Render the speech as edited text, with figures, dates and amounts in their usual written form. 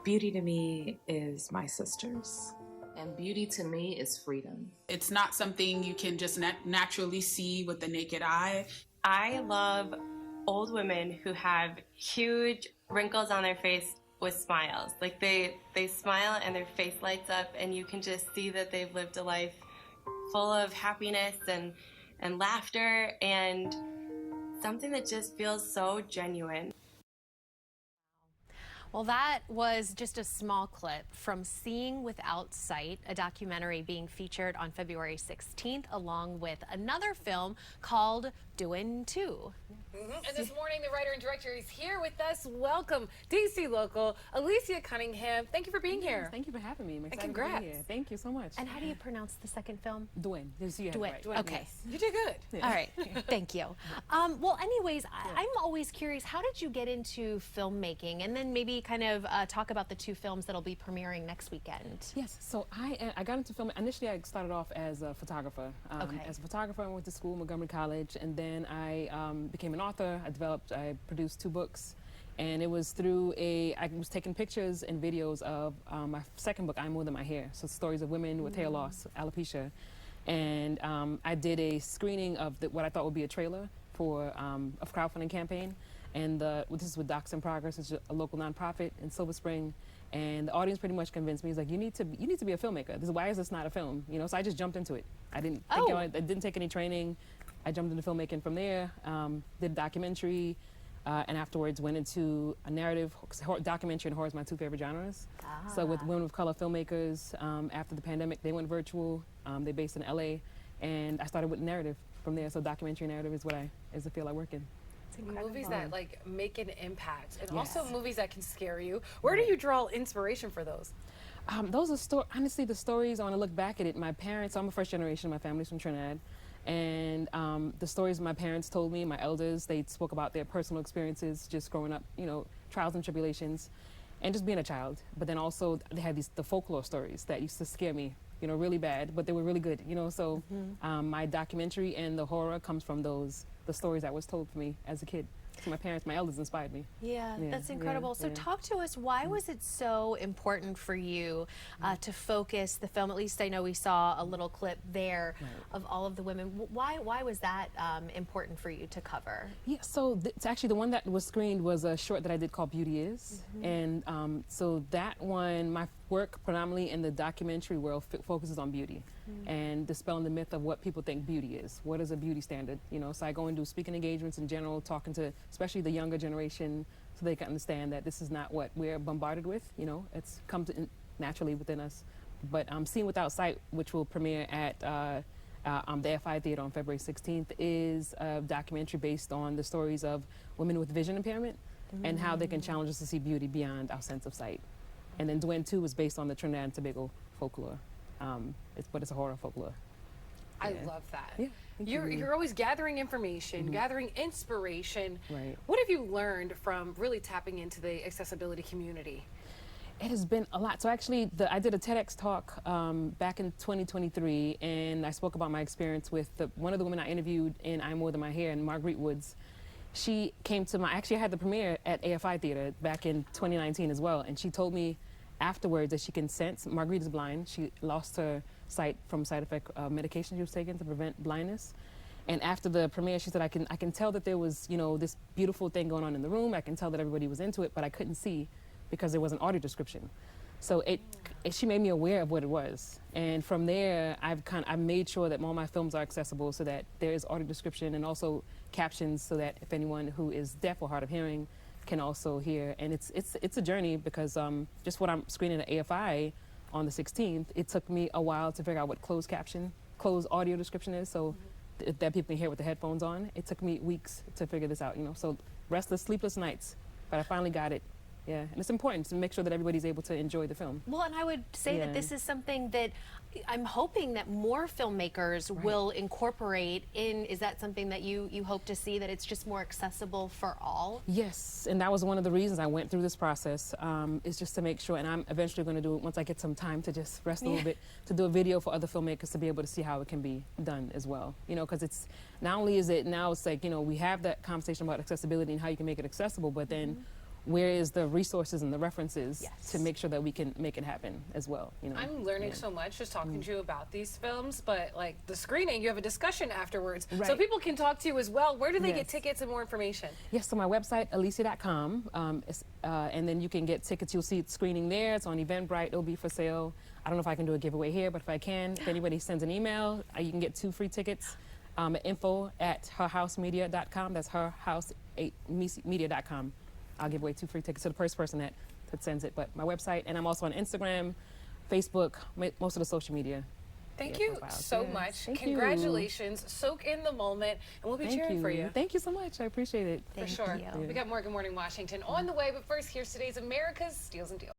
Beauty to me is my sisters. And beauty to me is freedom. It's not something you can just naturally see with the naked eye. I love old women who have huge wrinkles on their face with smiles. Like they smile and their face lights up and you can just see that they've lived a life full of happiness and laughter and something that just feels so genuine. Well, that was just a small clip from Seeing Without Sight, a documentary being featured on February 16th, along with another film called DOUEN 2. And this morning, the writer and director is here with us. Welcome, DC local Alyscia Cunningham. Thank you for being here. Thank you for having me. I'm excited congrats. to be here. Thank you so much. And how do you pronounce the second film? DOUEN. DOUEN. Right. Okay. Yes. You did good. Yeah. All right. Thank you. Well, anyways, I'm always curious, how did you get into filmmaking? And then maybe kind of talk about the two films that'll be premiering next weekend. Yes. So I got into film. Initially, I started off as a photographer. As a photographer, I went to school, Montgomery College, and then I became an author. I produced 2 books. And it was through I was taking pictures and videos of my second book, I'm More Than My Hair. So stories of women with hair loss, alopecia. And I did a screening of what I thought would be a trailer for a crowdfunding campaign. And this is with Docs in Progress. It's a local nonprofit in Silver Spring. And the audience pretty much convinced me. He's like, you need to be a filmmaker. Why is this not a film? You know, so I just jumped into it. I didn't think I didn't take any training. I jumped into filmmaking from there, did a documentary, and afterwards went into a narrative. Documentary and horror is my 2 favorite genres. So with women of color filmmakers, after the pandemic, they went virtual. They're based in LA, and I started with narrative from there. So documentary narrative is the field I work in. Movies that like make an impact, and also movies that can scare you. Where do you draw inspiration for those? Those are honestly the stories. I want to look back at it. My parents, I'm a first generation. My family's from Trinidad. And the stories my parents told me, my elders, they spoke about their personal experiences just growing up, you know, trials and tribulations, and just being a child. But then also they had the folklore stories that used to scare me, you know, really bad, but they were really good, you know. So my documentary and the horror comes from the stories that was told for me as a kid. So my elders inspired me. Yeah, that's incredible. So talk to us, why was it so important for you to focus the film? At least I know we saw a little clip there of all of the women. Why was that important for you to cover? Yeah, so it's actually the one that was screened was a short that I did called Beauty Is. And so that one, my work predominantly in the documentary world focuses on beauty and dispelling the myth of what people think beauty is. What is a beauty standard? You know, so I go and do speaking engagements in general, talking to especially the younger generation so they can understand that this is not what we're bombarded with, you know, it's comes naturally within us. But Seeing Without Sight, which will premiere at the FI Theater on February 16th, is a documentary based on the stories of women with vision impairment and how they can challenge us to see beauty beyond our sense of sight. And then DOUEN 2 was based on the Trinidad and Tobago folklore, but it's a horror folklore. I love that. Yeah, you're always gathering information, gathering inspiration. Right. What have you learned from really tapping into the accessibility community? It has been a lot. So actually, I did a TEDx talk back in 2023, and I spoke about my experience with one of the women I interviewed in I'm More Than My Hair, and Marguerite Woods. She came to actually I had the premiere at AFI Theater back in 2019 as well, and she told me afterwards that she can sense, Marguerite is blind, she lost her sight from side effect medication she was taking to prevent blindness. And after the premiere, she said, I can tell that there was, you know, this beautiful thing going on in the room. I can tell that everybody was into it, but I couldn't see because there was an audio description. So she made me aware of what it was. And from there, I've made sure that all my films are accessible so that there is audio description and also captions so that if anyone who is deaf or hard of hearing can also hear. And it's a journey because just what I'm screening at AFI on the 16th, it took me a while to figure out what closed audio description is, so that people can hear with the headphones on. It took me weeks to figure this out, you know, so restless, sleepless nights, but I finally got it. Yeah, and it's important to make sure that everybody's able to enjoy the film. Well, and I would say that this is something that I'm hoping that more filmmakers will incorporate in. Is that something that you hope to see, that it's just more accessible for all? Yes, and that was one of the reasons I went through this process, is just to make sure, and I'm eventually going to do it once I get some time to just rest a little bit, to do a video for other filmmakers to be able to see how it can be done as well. You know, because it's, not only is it now, it's like, you know, we have that conversation about accessibility and how you can make it accessible, but then where is the resources and the references Yes. to make sure that we can make it happen as well. You know, I'm learning so much just talking to you about these films, but like the screening, you have a discussion afterwards. So Right. people can talk to you as well. Where do they get Yes. tickets and more information? Yes, so my website, Alyscia.com, and then you can get tickets. You'll see it screening there. It's on Eventbrite. It'll be for sale. I don't know if I can do a giveaway here, but if I can, if anybody sends an email, you can get 2 free tickets. Info@herhousemedia.com. That's herhousemedia.com. I'll give away 2 free tickets to the first person that sends it. But my website, and I'm also on Instagram, Facebook, most of the social media. Thank Yeah, you profiles. so Yes, much. thank you. Congratulations. Soak in the moment, and we'll be cheering for you. Thank you so much. I appreciate it. For Thank sure. you. We got more Good Morning Washington on the way, but first, here's today's America's Steals and Deals.